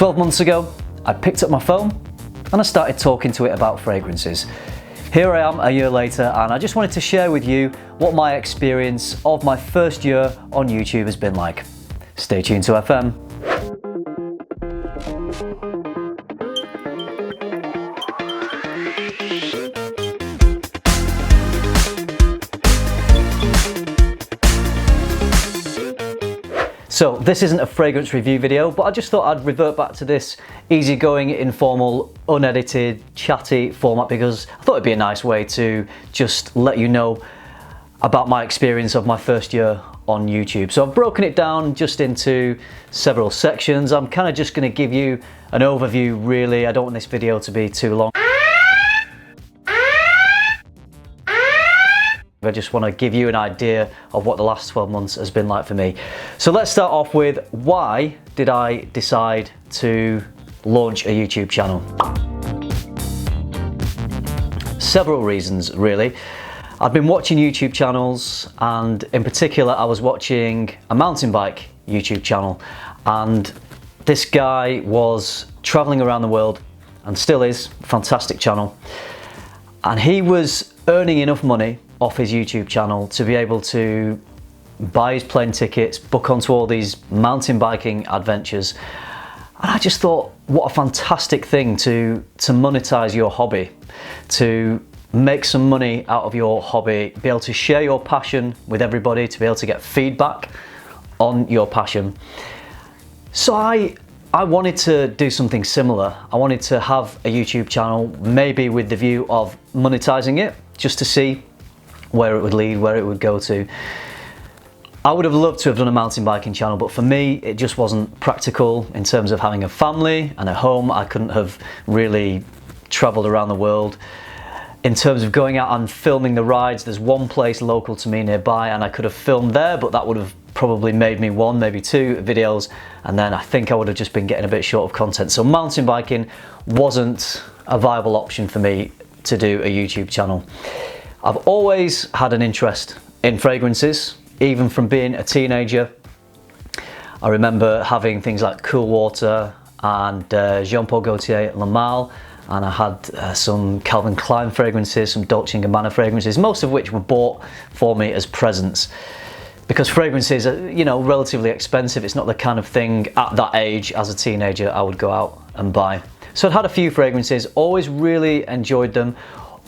12 months ago, I picked up my phone and I started talking to it about fragrances. Here I am a year later, and I just wanted to share with you what my experience of my first year on YouTube has been like. Stay tuned to FM. So this isn't a fragrance review video, but I just thought I'd revert back to this easygoing, informal, unedited, chatty format because I thought it'd be a nice way to just let you know about my experience of my first year on YouTube. So I've broken it down just into several sections. I'm kind of just going to give you an overview really. I don't want this video to be too long. I just want to give you an idea of what the last 12 months has been like for me. So let's start off with, why did I decide to launch a YouTube channel? Several reasons really. I've been watching YouTube channels, and in particular I was watching a mountain bike YouTube channel, and this guy was traveling around the world and still is, fantastic channel, and he was earning enough money off his YouTube channel to be able to buy his plane tickets, book onto all these mountain biking adventures. And I just thought, what a fantastic thing to monetize your hobby, to make some money out of your hobby, be able to share your passion with everybody, to be able to get feedback on your passion. So I wanted to do something similar. I wanted to have a YouTube channel, maybe with the view of monetizing it, just to see where it would lead, where it would go to. I would have loved to have done a mountain biking channel, but for me it just wasn't practical in terms of having a family and a home. I couldn't have really traveled around the world. In terms of going out and filming the rides, there's one place local to me nearby and I could have filmed there, but that would have probably made me one, maybe two videos, and then I think I would have just been getting a bit short of content. So mountain biking wasn't a viable option for me to do a YouTube channel. I've always had an interest in fragrances, even from being a teenager. I remember having things like Cool Water and Jean Paul Gaultier Le Male, and I had some Calvin Klein fragrances, some Dolce & Gabbana fragrances, most of which were bought for me as presents. Because fragrances are, you know, relatively expensive. It's not the kind of thing at that age as a teenager I would go out and buy. So I'd had a few fragrances, always really enjoyed them.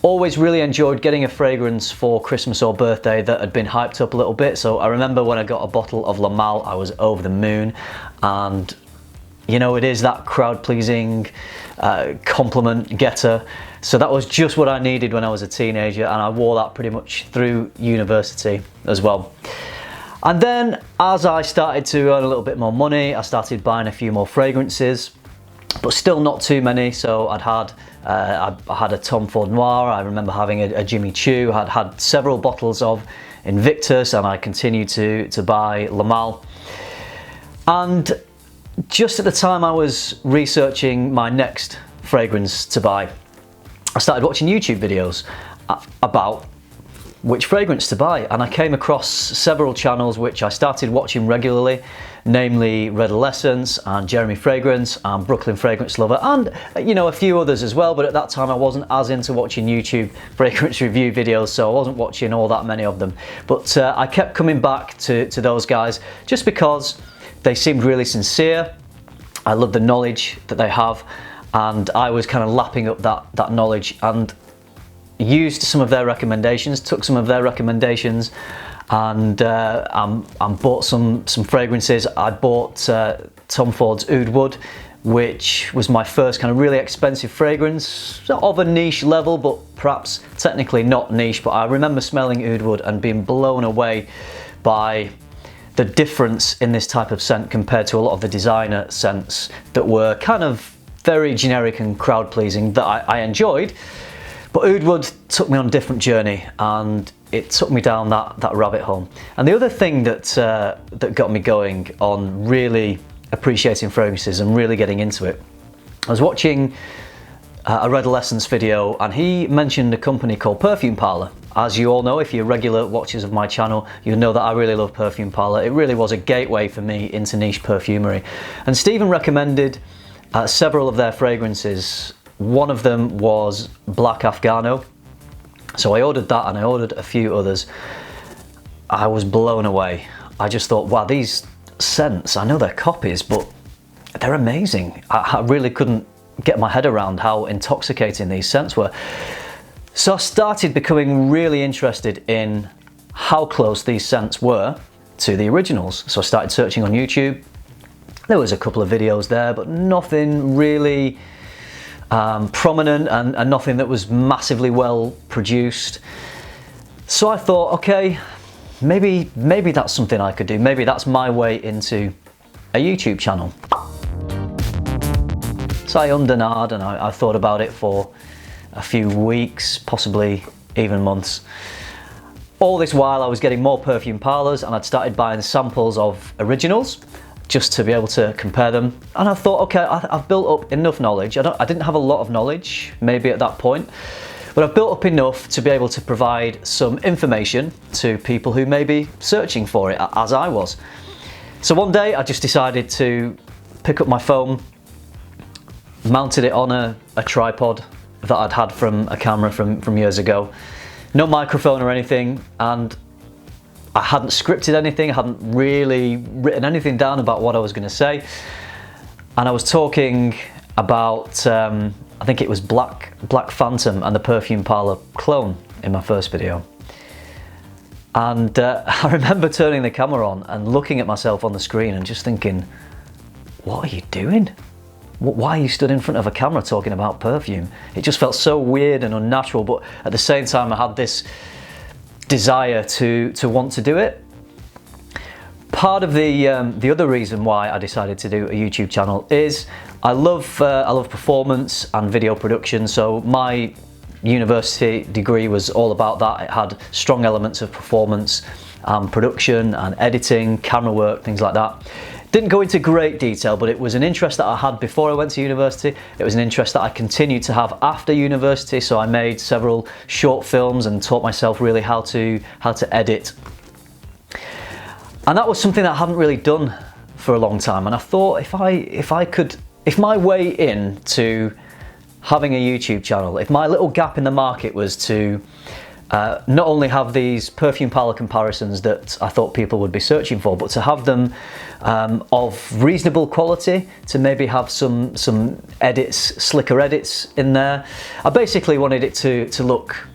Always really enjoyed getting a fragrance for Christmas or birthday that had been hyped up a little bit. So I remember when I got a bottle of Le Male, I was over the moon. And you know, it is that crowd-pleasing compliment getter. So that was just what I needed when I was a teenager, and I wore that pretty much through university as well. And then as I started to earn a little bit more money, I started buying a few more fragrances, but still not too many. So I had a Tom Ford Noir, I remember having a Jimmy Choo, I'd had several bottles of Invictus, and I continued to buy Le Male. And just at the time I was researching my next fragrance to buy, I started watching YouTube videos about which fragrance to buy, and I came across several channels which I started watching regularly, namely Redolessence and Jeremy Fragrance and Brooklyn Fragrance Lover, and you know, a few others as well. But at that time I wasn't as into watching YouTube fragrance review videos, so I wasn't watching all that many of them. But I kept coming back to those guys just because they seemed really sincere. I love the knowledge that they have, and I was kind of lapping up that knowledge, and used some of their recommendations, took some of their recommendations, and bought some fragrances. I bought Tom Ford's Oud Wood, which was my first kind of really expensive fragrance, of a niche level, but perhaps technically not niche. But I remember smelling Oud Wood and being blown away by the difference in this type of scent compared to a lot of the designer scents that were kind of very generic and crowd pleasing that I enjoyed. But Oud Wood took me on a different journey, and it took me down that rabbit hole. And the other thing that got me going on really appreciating fragrances and really getting into it, I was watching a Redolessence video, and he mentioned a company called Perfume Parlor. As you all know, if you're regular watchers of my channel, you know that I really love Perfume Parlor. It really was a gateway for me into niche perfumery. And Stephen recommended several of their fragrances. One of them was Black Afghano. So I ordered that, and I ordered a few others. I was blown away. I just thought, wow, these scents, I know they're copies, but they're amazing. I really couldn't get my head around how intoxicating these scents were. So I started becoming really interested in how close these scents were to the originals. So I started searching on YouTube. There was a couple of videos there, but nothing really prominent, and nothing that was massively well produced. So I thought, okay, maybe that's something I could do. Maybe that's my way into a YouTube channel. So I ummed and ahed, and I thought about it for a few weeks, possibly even months. All this while I was getting more perfume parlours, and I'd started buying samples of originals just to be able to compare them. And I thought, okay, I've built up enough knowledge. I didn't have a lot of knowledge maybe at that point, but I've built up enough to be able to provide some information to people who may be searching for it, as I was. So one day I just decided to pick up my phone, mounted it on a tripod that I'd had from a camera from years ago. No microphone or anything, and I hadn't scripted anything, I hadn't really written anything down about what I was going to say. And I was talking about, I think it was Black Phantom and the Perfume Parlour Cologne in my first video. And I remember turning the camera on and looking at myself on the screen and just thinking, what are you doing? Why are you stood in front of a camera talking about perfume? It just felt so weird and unnatural, but at the same time I had this desire to want to do it. Part of the other reason why I decided to do a YouTube channel is I love performance and video production. So my university degree was all about that. It had strong elements of performance, production and editing, camera work, things like that. Didn't go into great detail, but it was an interest that I had before I went to university. It was an interest that I continued to have after university, so I made several short films and taught myself really how to edit. And that was something that I hadn't really done for a long time, and I thought if my way into having a YouTube channel, if my little gap in the market was to not only have these perfume parlour comparisons that I thought people would be searching for, but to have them of reasonable quality, to maybe have some edits, slicker edits in there. I basically wanted it to look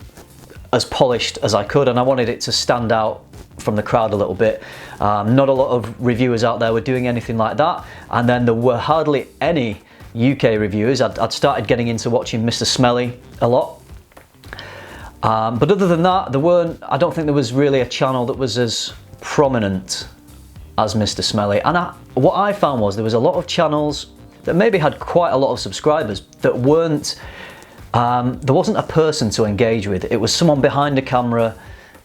as polished as I could, and I wanted it to stand out from the crowd a little bit. Not a lot of reviewers out there were doing anything like that, and then there were hardly any UK reviewers. I'd started getting into watching Mr. Smelly a lot. But other than that, I don't think there was really a channel that was as prominent as Mr. Smelly. And what I found was there was a lot of channels that maybe had quite a lot of subscribers that weren't, there wasn't a person to engage with. It was someone behind a camera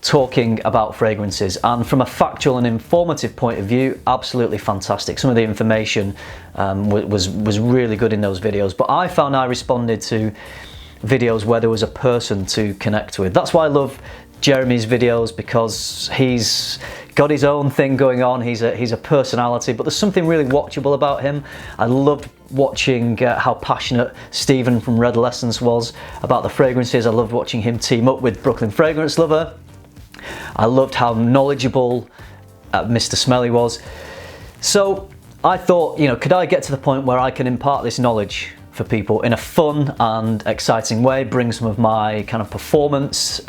talking about fragrances, and from a factual and informative point of view, absolutely fantastic. Some of the information was really good in those videos, but I found I responded to videos where there was a person to connect with. That's why I love Jeremy's videos, because he's got his own thing going on. He's a personality, but there's something really watchable about him. I loved watching how passionate Stephen from Red Lessons was about the fragrances. I loved watching him team up with Brooklyn Fragrance Lover. I loved how knowledgeable Mr. Smelly was. So I thought, you know, could I get to the point where I can impart this knowledge for people in a fun and exciting way, bring some of my kind of performance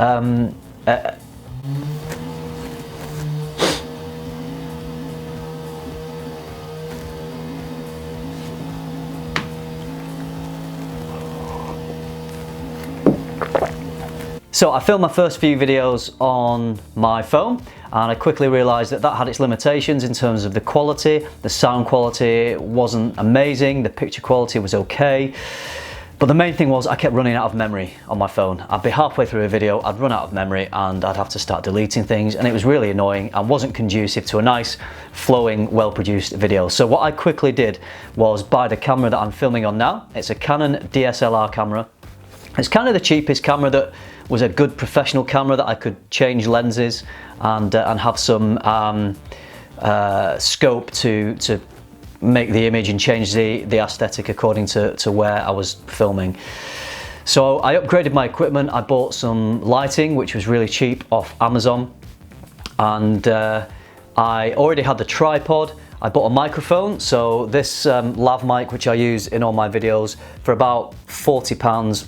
So I filmed my first few videos on my phone, and I quickly realised that had its limitations in terms of the quality. The sound quality wasn't amazing, the picture quality was okay, but the main thing was I kept running out of memory on my phone. I'd be halfway through a video, I'd run out of memory, and I'd have to start deleting things, and it was really annoying and wasn't conducive to a nice, flowing, well-produced video. So what I quickly did was buy the camera that I'm filming on now. It's a Canon DSLR camera. It's kind of the cheapest camera that was a good professional camera that I could change lenses and have some scope to make the image and change the aesthetic according to where I was filming. So I upgraded my equipment. I bought some lighting, which was really cheap off Amazon, and I already had the tripod. I bought a microphone, so this lav mic, which I use in all my videos, for about £40,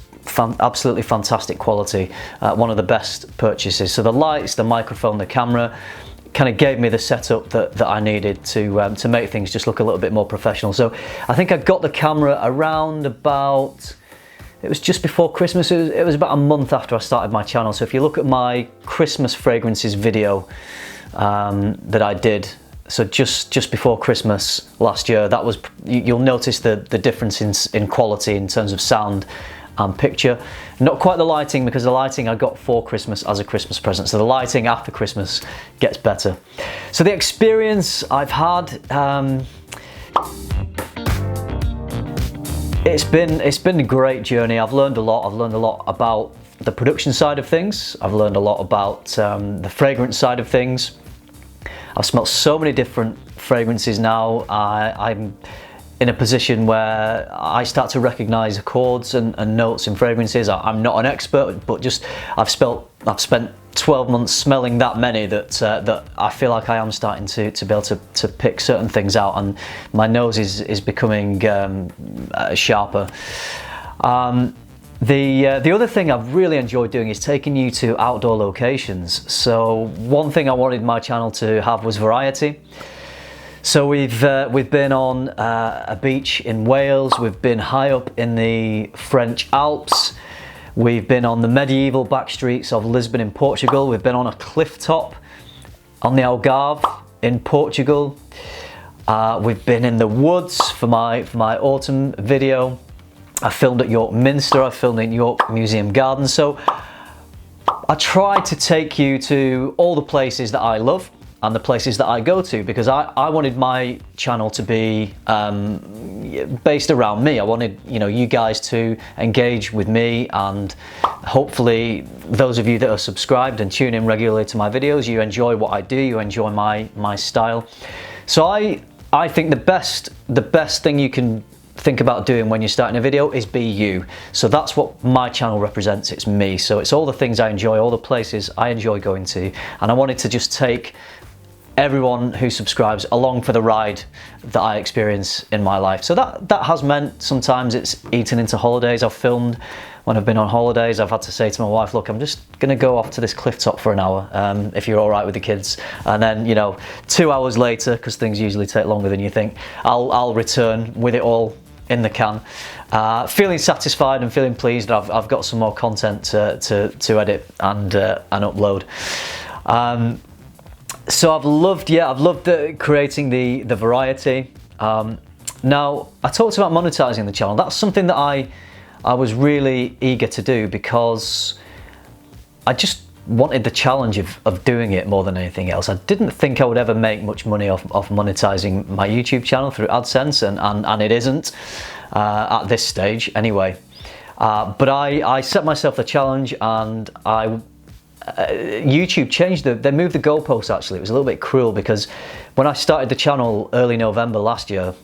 absolutely fantastic quality, one of the best purchases. So the lights, the microphone, the camera kind of gave me the setup that I needed to make things just look a little bit more professional. So I think I got the camera around about, it was just before Christmas. It was about a month after I started my channel. So if you look at my Christmas fragrances video that I did, so just before Christmas last year, that was, you'll notice the difference in quality in terms of sound and picture. Not quite the lighting, because the lighting I got for Christmas as a Christmas present, so the lighting after Christmas gets better. So the experience I've had, it's been a great journey. I've learned a lot. I've learned a lot about the production side of things. I've learned a lot about the fragrance side of things. I've smelled so many different fragrances now. I'm in a position where I start to recognize chords and notes in fragrances. I'm not an expert, but just I've spent 12 months smelling that many that I feel like I am starting to be able to pick certain things out, and my nose is becoming sharper. The other thing I've really enjoyed doing is taking you to outdoor locations. So one thing I wanted my channel to have was variety. So we've been on a beach in Wales, we've been high up in the French Alps, we've been on the medieval back streets of Lisbon in Portugal, we've been on a cliff top on the Algarve in Portugal, we've been in the woods for my autumn video. I filmed at York Minster, I filmed in York Museum Gardens. So I try to take you to all the places that I love and the places that I go to, because I wanted my channel to be based around me. I wanted, you know, you guys to engage with me, and hopefully those of you that are subscribed and tune in regularly to my videos, you enjoy what I do, you enjoy my style. So I think the best thing you can think about doing when you're starting a video is be you. So that's what my channel represents. It's me. So it's all the things I enjoy, all the places I enjoy going to, and I wanted to just take everyone who subscribes along for the ride that I experience in my life. So that has meant sometimes it's eaten into holidays. I've filmed when I've been on holidays. I've had to say to my wife, look, I'm just gonna go off to this cliff top for an hour, if you're all right with the kids, and then, you know, 2 hours later, because things usually take longer than you think, I'll return with it all in the can, feeling satisfied and feeling pleased that I've got some more content to edit and upload. So I've loved creating the variety. Now I talked about monetizing the channel. That's something that I was really eager to do, because I just wanted the challenge of doing it more than anything else. I didn't think I would ever make much money off monetizing my YouTube channel through AdSense, and it isn't at this stage anyway. But I set myself the challenge, and YouTube changed they moved the goalposts. Actually, it was a little bit cruel, because when I started the channel early November last year,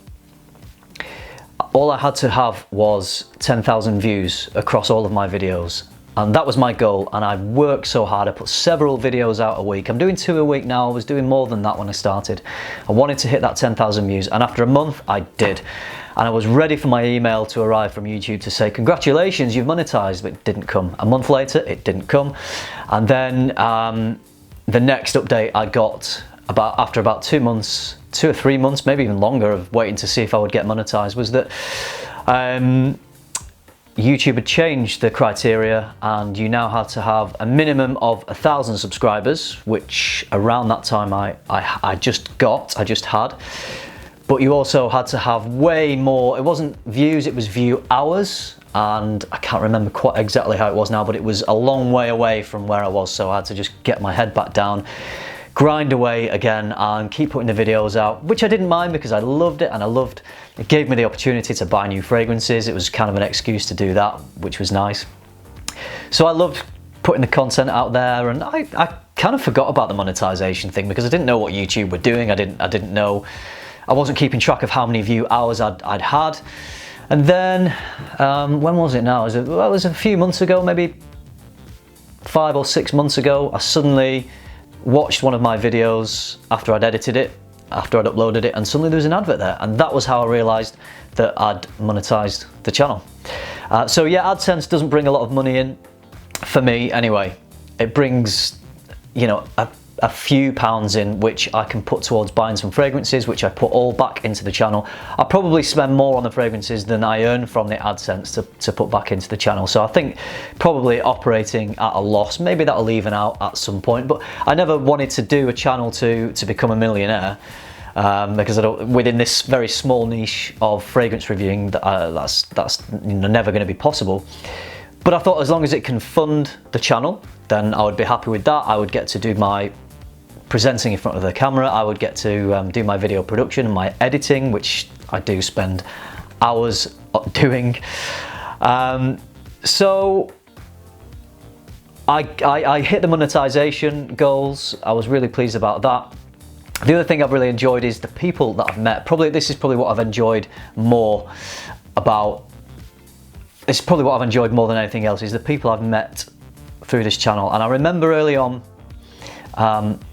all I had to have was 10,000 views across all of my videos. And that was my goal, and I worked so hard. I put several videos out a week. I'm doing 2 a week now. I was doing more than that when I started. I wanted to hit that 10,000 views, and after a month I did. And I was ready for my email to arrive from YouTube to say, congratulations, you've monetized, but it didn't come. A month later, it didn't come. And then the next update I got after about 2 months, 2 or 3 months, maybe even longer, of waiting to see if I would get monetized, was that YouTube had changed the criteria, and you now had to have a minimum of 1,000 subscribers, which around that time I just had. But you also had to have way more. It wasn't views, it was view hours, and I can't remember quite exactly how it was now, but it was a long way away from where I was, so I had to just get my head back down, grind away again, and keep putting the videos out, which I didn't mind, because I loved it, and it gave me the opportunity to buy new fragrances. It was kind of an excuse to do that, which was nice. So I loved putting the content out there, and I kind of forgot about the monetization thing, because I didn't know what YouTube were doing. I didn't know I wasn't keeping track of how many view hours I'd had. And then, when was it now? It was a few months ago, maybe 5 or 6 months ago. I suddenly watched one of my videos after I'd edited it, after I'd uploaded it, and suddenly there was an advert there. And that was how I realized that I'd monetized the channel. So yeah, AdSense doesn't bring a lot of money in, for me anyway. It brings, you know, a few pounds in, which I can put towards buying some fragrances, which I put all back into the channel. I probably spend more on the fragrances than I earn from the AdSense to put back into the channel. So I think probably operating at a loss. Maybe that'll even out at some point, but I never wanted to do a channel to become a millionaire, because I don't, within this very small niche of fragrance reviewing, that's you know, never going to be possible. But I thought as long as it can fund the channel, then I would be happy with that. I would get to do my presenting in front of the camera, I would get to do my video production and my editing, which I do spend hours doing. So I hit the monetization goals. I was really pleased about that. The other thing I've really enjoyed is the people that I've met. This is probably what I've enjoyed more about. It's probably what I've enjoyed more than anything else, is the people I've met through this channel. And I remember early on,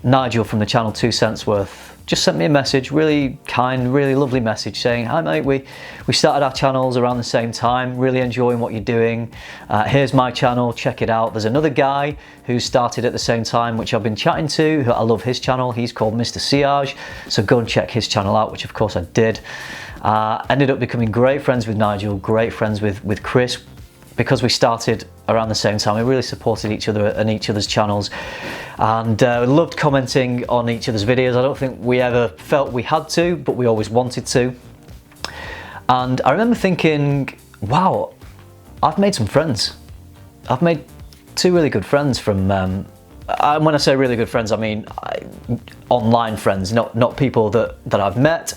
Nigel from the channel 2 Cents Worth just sent me a message, really kind, really lovely message, saying, "Hi mate, we started our channels around the same time, really enjoying what you're doing. Here's my channel, check it out. There's another guy who started at the same time, which I've been chatting to, who I love his channel. He's called Mr. Siage, so go and check his channel out," which of course I did. Ended up becoming great friends with Nigel, great friends with Chris. Because we started around the same time, we really supported each other and each other's channels, and loved commenting on each other's videos. I don't think we ever felt we had to, but we always wanted to. And I remember thinking, wow, I've made some friends. I've made 2 really good friends from, when I say really good friends, I mean online friends, not people that I've met,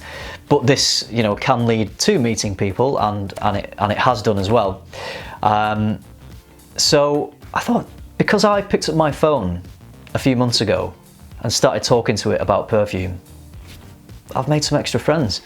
but this, you know, can lead to meeting people, and it has done as well. So I thought, because I picked up my phone a few months ago and started talking to it about perfume, I've made some extra friends.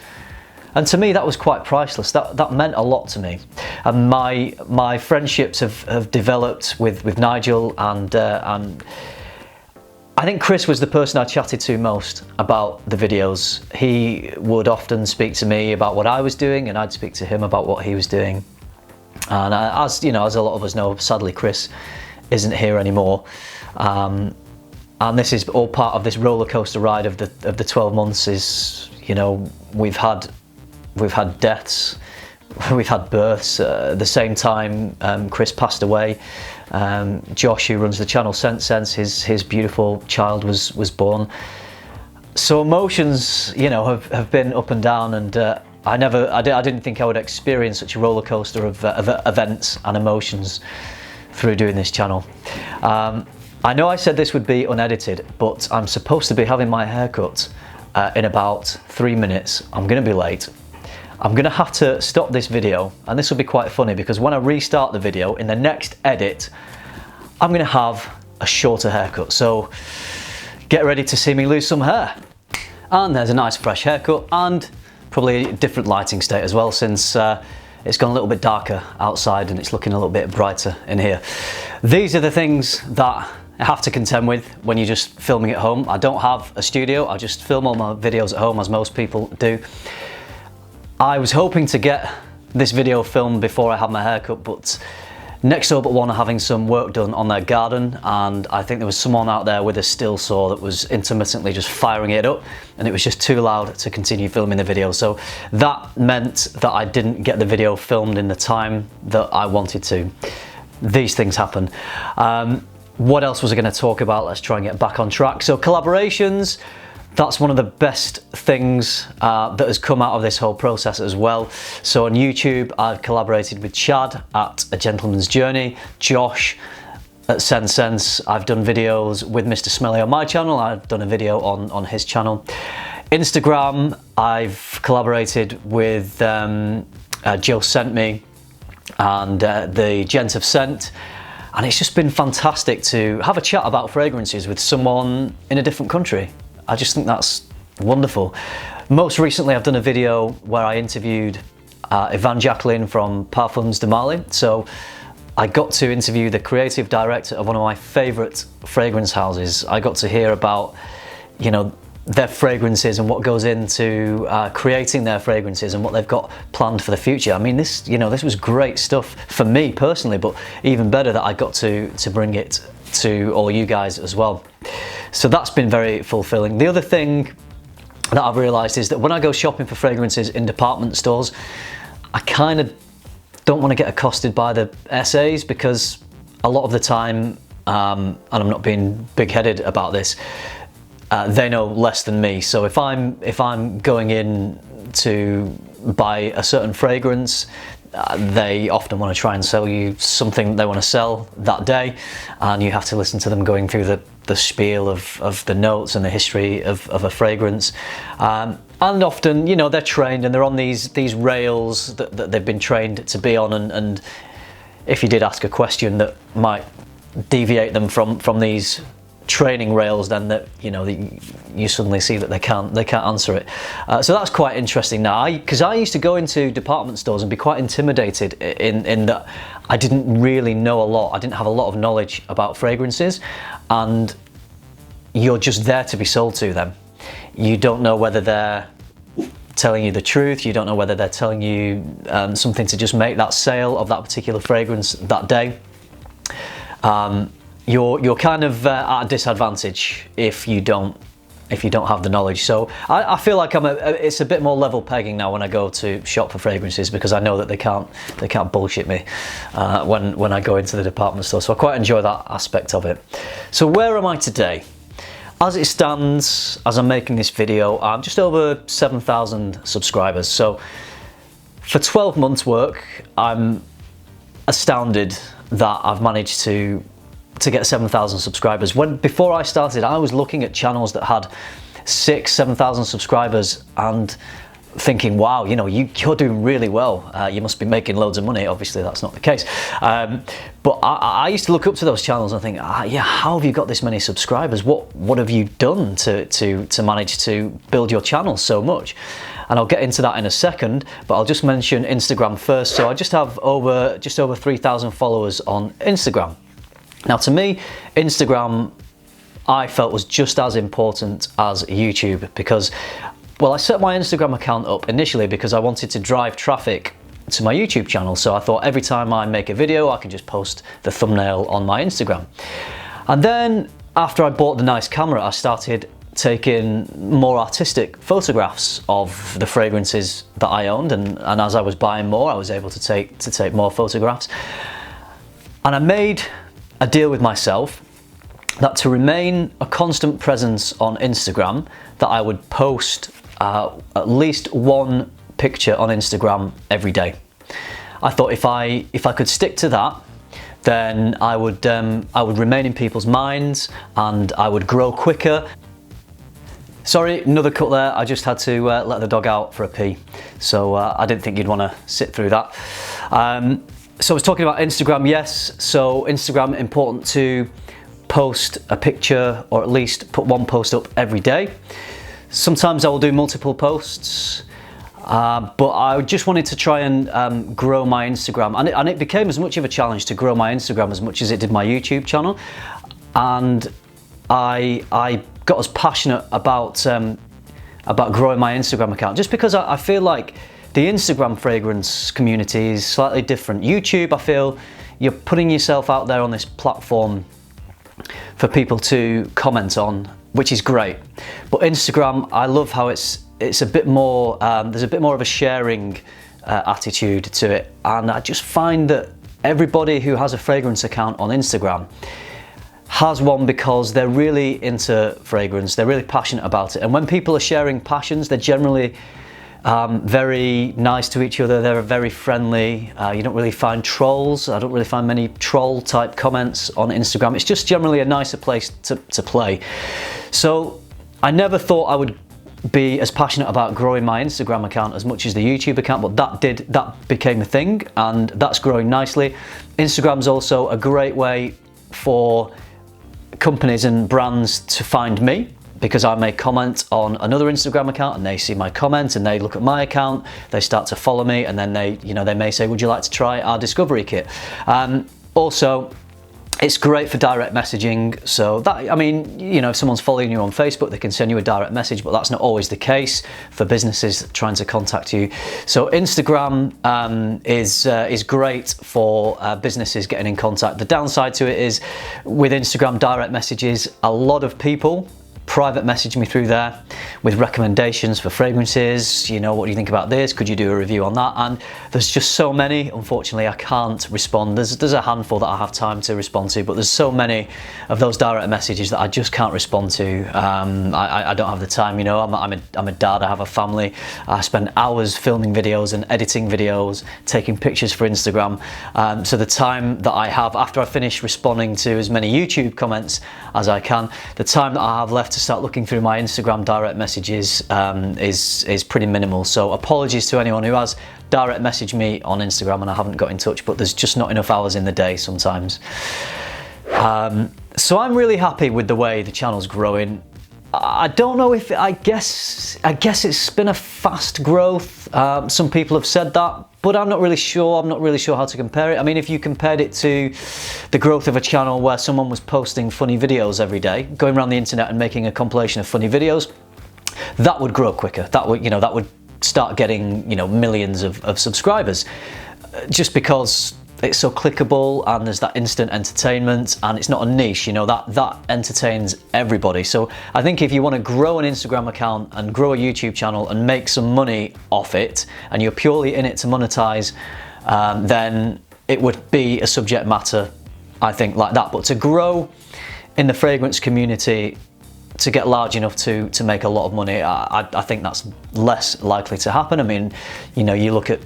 And to me, that was quite priceless. That meant a lot to me. And my friendships have developed with Nigel, and I think Chris was the person I chatted to most about the videos. He would often speak to me about what I was doing, and I'd speak to him about what he was doing. And as you know, as a lot of us know, sadly Chris isn't here anymore. And this is all part of this roller coaster ride of the 12 months. Is, you know, we've had deaths, we've had births. At the same time, Chris passed away. Josh, who runs the channel Sense, his beautiful child was born. So emotions, you know, have been up and down, and I didn't think I would experience such a roller coaster of events and emotions through doing this channel. I know I said this would be unedited, but I'm supposed to be having my hair cut in about 3 minutes. I'm going to be late. I'm going to have to stop this video, and this will be quite funny because when I restart the video in the next edit, I'm going to have a shorter haircut. So get ready to see me lose some hair. And there's a nice fresh haircut, and probably a different lighting state as well, since it's gone a little bit darker outside and it's looking a little bit brighter in here. These are the things that I have to contend with when you're just filming at home. I don't have a studio, I just film all my videos at home as most people do. I was hoping to get this video filmed before I had my haircut, but next door but one are having some work done on their garden, and I think there was someone out there with a still saw that was intermittently just firing it up, and it was just too loud to continue filming the video. So that meant that I didn't get the video filmed in the time that I wanted to. These things happen. What else was I going to talk about? Let's try and get back on track. So collaborations. That's one of the best things that has come out of this whole process as well. So on YouTube, I've collaborated with Chad at A Gentleman's Journey, Josh at Sense. I've done videos with Mr. Smelly on my channel. I've done a video on his channel. Instagram, I've collaborated with Jill Sent Me and the Gent of Scent. And it's just been fantastic to have a chat about fragrances with someone in a different country. I just think that's wonderful. Most recently I've done a video where I interviewed Ivan Jacqueline from Parfums de Marly. So I got to interview the creative director of one of my favourite fragrance houses. I got to hear about, you know, their fragrances and what goes into creating their fragrances and what they've got planned for the future. I mean, this was great stuff for me personally, but even better that I got to bring it to all you guys as well. So that's been very fulfilling. The other thing that I've realised is that when I go shopping for fragrances in department stores, I kind of don't want to get accosted by the SAs, because a lot of the time, and I'm not being big-headed about this, they know less than me. So if I'm going in to buy a certain fragrance, they often want to try and sell you something they want to sell that day, and you have to listen to them going through the spiel of the notes and the history of a fragrance. And often, you know, they're trained and they're on these rails that they've been trained to be on, and if you did ask a question that might deviate them from these training rails, then that, you know, you suddenly see that they can't answer it. So that's quite interesting now, because I used to go into department stores and be quite intimidated in that I didn't really know a lot. I didn't have a lot of knowledge about fragrances, and you're just there to be sold to them. You don't know whether they're telling you the truth. You don't know whether they're telling you something to just make that sale of that particular fragrance that day. You're kind of at a disadvantage if you don't have the knowledge. So I feel like it's a bit more level pegging now when I go to shop for fragrances, because I know that they can't bullshit me when I go into the department store. So I quite enjoy that aspect of it. So where am I today? As it stands, as I'm making this video, I'm just over 7,000 subscribers. So for 12 months work, I'm astounded that I've managed to get 7,000 subscribers. Before I started, I was looking at channels that had 6,000-7,000 subscribers and thinking, wow, you know, you're doing really well. You must be making loads of money. Obviously, that's not the case. But I used to look up to those channels and think, yeah, how have you got this many subscribers? What have you done to manage to build your channel so much? And I'll get into that in a second, but I'll just mention Instagram first. So I just have just over 3,000 followers on Instagram. Now, to me, Instagram, I felt, was just as important as YouTube, because, well, I set my Instagram account up initially because I wanted to drive traffic to my YouTube channel. So I thought every time I make a video, I can just post the thumbnail on my Instagram. And then after I bought the nice camera, I started taking more artistic photographs of the fragrances that I owned. And as I was buying more, I was able to take more photographs. And I made a deal with myself that to remain a constant presence on Instagram, that I would post at least one picture on Instagram every day. I thought if I could stick to that, then I would remain in people's minds and I would grow quicker. Sorry, another cut there. I just had to let the dog out for a pee, so I didn't think you'd want to sit through that. So I was talking about Instagram, yes. So Instagram, important to post a picture, or at least put one post up every day. Sometimes I will do multiple posts, but I just wanted to try and grow my Instagram. And it became as much of a challenge to grow my Instagram as much as it did my YouTube channel. And I got as passionate about growing my Instagram account, just because I feel like the Instagram fragrance community is slightly different. YouTube, I feel you're putting yourself out there on this platform for people to comment on, which is great. But Instagram, I love how it's a bit more, there's a bit more of a sharing attitude to it. And I just find that everybody who has a fragrance account on Instagram has one because they're really into fragrance, they're really passionate about it. And when people are sharing passions, they're generally very nice to each other, they're very friendly. You don't really find trolls. I don't really find many troll type comments on Instagram. It's just generally a nicer place to play. So I never thought I would be as passionate about growing my Instagram account as much as the YouTube account, but that became a thing, and that's growing nicely. Instagram's also a great way for companies and brands to find me, because I may comment on another Instagram account and they see my comment and they look at my account, they start to follow me, and then they may say, would you like to try our discovery kit? Also, it's great for direct messaging. So that, I mean, if someone's following you on Facebook, they can send you a direct message, but that's not always the case for businesses trying to contact you. So Instagram is great for businesses getting in contact. The downside to it is, with Instagram direct messages, a lot of people private message me through there with recommendations for fragrances. What do you think about this? Could you do a review on that? And there's just so many, unfortunately, I can't respond. There's a handful that I have time to respond to, but there's so many of those direct messages that I just can't respond to. I don't have the time. I'm a dad, I have a family. I spend hours filming videos and editing videos, taking pictures for Instagram. So the time that I have after I finish responding to as many YouTube comments as I can, the time that I have left to start looking through my Instagram direct messages is pretty minimal. So apologies to anyone who has direct messaged me on Instagram and I haven't got in touch, but there's just not enough hours in the day sometimes. So I'm really happy with the way the channel's growing. I don't know if, I guess it's been a fast growth. Some people have said that, but I'm not really sure. I'm not really sure how to compare it. I mean, if you compared it to the growth of a channel where someone was posting funny videos every day, going around the internet and making a compilation of funny videos, that would grow quicker. That would start getting, millions of subscribers, just because it's so clickable and there's that instant entertainment, and it's not a niche, that entertains everybody. So I think if you want to grow an Instagram account and grow a YouTube channel and make some money off it, and you're purely in it to monetize, then it would be a subject matter, I think, like that. But to grow in the fragrance community, to get large enough to make a lot of money, I think that's less likely to happen. I mean, you look at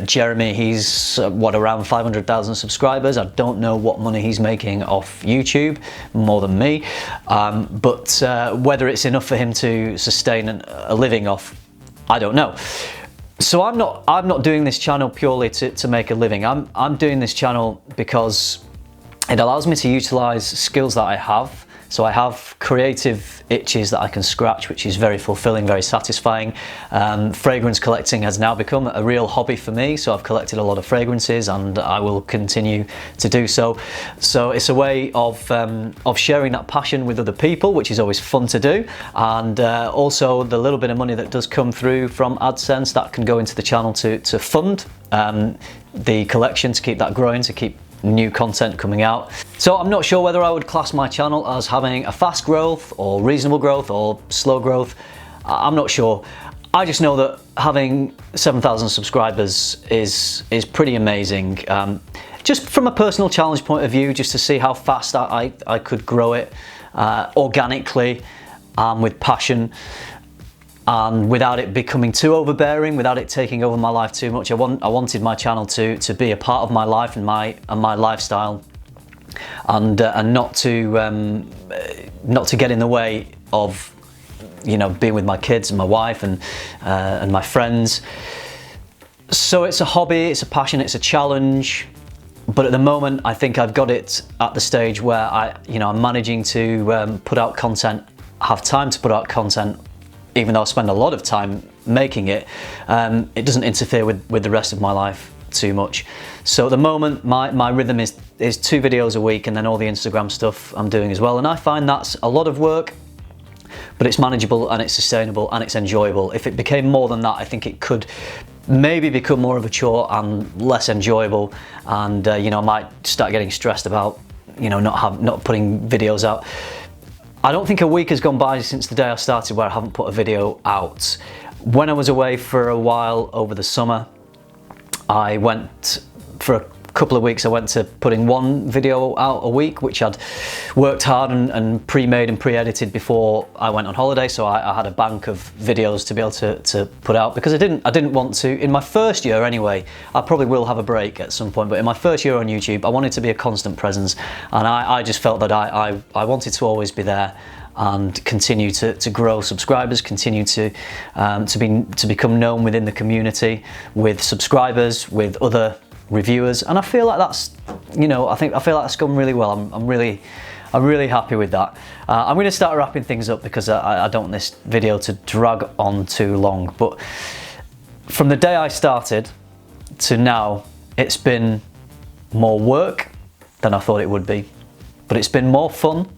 Jeremy, he's around 500,000 subscribers. I don't know what money he's making off YouTube, more than me, but whether it's enough for him to sustain a living off, I don't know. So I'm not doing this channel purely to make a living. I'm doing this channel because it allows me to utilize skills that I have. So I have creative itches that I can scratch, which is very fulfilling, very satisfying. Fragrance collecting has now become a real hobby for me, so I've collected a lot of fragrances and I will continue to do so. So it's a way of sharing that passion with other people, which is always fun to do. And also the little bit of money that does come through from AdSense, that can go into the channel to fund the collection, to keep that growing, to keep new content coming out. So I'm not sure whether I would class my channel as having a fast growth or reasonable growth or slow growth. I'm not sure. I just know that having 7,000 subscribers is pretty amazing. Just from a personal challenge point of view, just to see how fast I could grow it organically and with passion, and without it becoming too overbearing, without it taking over my life too much. I wanted my channel to be a part of my life and my lifestyle, and not to get in the way of being with my kids and my wife and my friends. So it's a hobby, it's a passion, it's a challenge. But at the moment, I think I've got it at the stage where I'm managing to put out content, have time to put out content. Even though I spend a lot of time making it, it doesn't interfere with the rest of my life too much. So at the moment, my rhythm is 2 videos a week, and then all the Instagram stuff I'm doing as well. And I find that's a lot of work, but it's manageable and it's sustainable and it's enjoyable. If it became more than that, I think it could maybe become more of a chore and less enjoyable. And I might start getting stressed about not putting videos out. I don't think a week has gone by since the day I started where I haven't put a video out. When I was away for a while over the summer, I went for a couple of weeks, I went to putting 1 video out a week, which I'd worked hard and pre-made and pre-edited before I went on holiday. So I had a bank of videos to be able to put out, because I didn't want to, in my first year anyway. I probably will have a break at some point, but in my first year on YouTube, I wanted to be a constant presence, and I just felt that I wanted to always be there and continue to grow subscribers, continue to become known within the community, with subscribers, with other reviewers. And I feel like that's, I feel like that's gone really well. I'm I'm really happy with that. I'm going to start wrapping things up because I don't want this video to drag on too long. But from the day I started to now, it's been more work than I thought it would be. But it's been more fun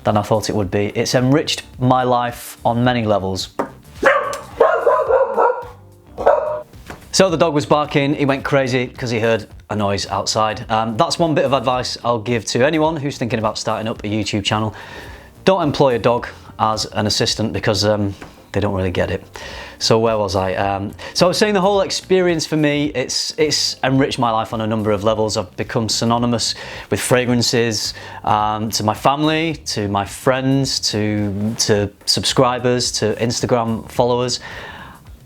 than I thought it would be. It's enriched my life on many levels. So the dog was barking, he went crazy because he heard a noise outside. That's one bit of advice I'll give to anyone who's thinking about starting up a YouTube channel. Don't employ a dog as an assistant because they don't really get it. So where was I? So I was saying the whole experience for me, it's enriched my life on a number of levels. I've become synonymous with fragrances, to my family, to my friends, to subscribers, to Instagram followers.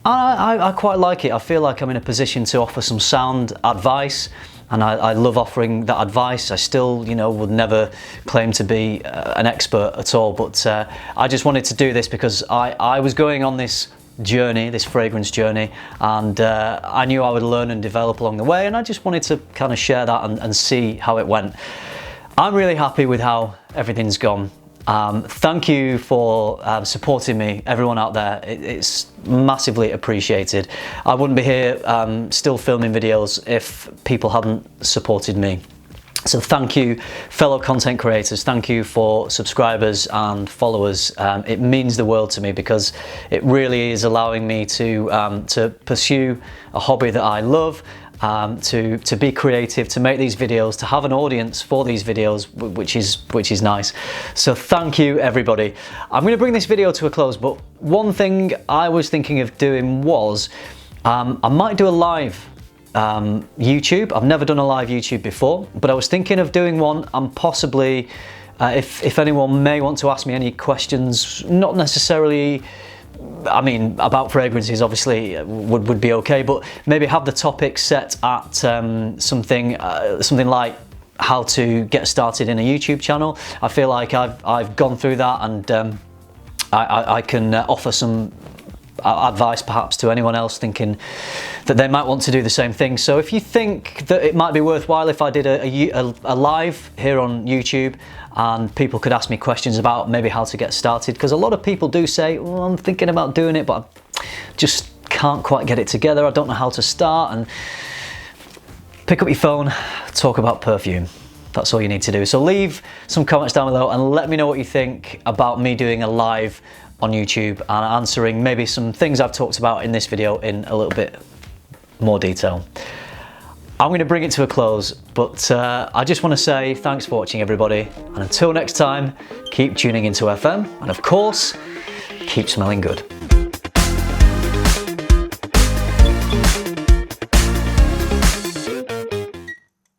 I quite like it. I feel like I'm in a position to offer some sound advice, and I love offering that advice. I still, would never claim to be an expert at all, but I just wanted to do this because I was going on this journey, this fragrance journey, and I knew I would learn and develop along the way, and I just wanted to kind of share that and see how it went. I'm really happy with how everything's gone. Thank you for supporting me, everyone out there. It's massively appreciated. I wouldn't be here still filming videos if people hadn't supported me. So thank you, fellow content creators. Thank you for subscribers and followers. It means the world to me because it really is allowing me to pursue a hobby that I love. To be creative, to make these videos, to have an audience for these videos, which is nice. So thank you, everybody. I'm going to bring this video to a close, but one thing I was thinking of doing was I might do a live YouTube. I've never done a live YouTube before, but I was thinking of doing one, and possibly if anyone may want to ask me any questions, not necessarily, I mean, about fragrances obviously would be okay, but maybe have the topic set at something like how to get started in a YouTube channel. I feel like I've gone through that, and I can offer some advice perhaps to anyone else thinking that they might want to do the same thing. So if you think that it might be worthwhile if I did a live here on YouTube, and people could ask me questions about maybe how to get started, because a lot of people do say, well, I'm thinking about doing it, but I just can't quite get it together. I don't know how to start. And pick up your phone, talk about perfume. That's all you need to do. So leave some comments down below and let me know what you think about me doing a live on YouTube and answering maybe some things I've talked about in this video in a little bit more detail. I'm going to bring it to a close, but I just want to say thanks for watching, everybody, and until next time, keep tuning into FM, and of course, keep smelling good.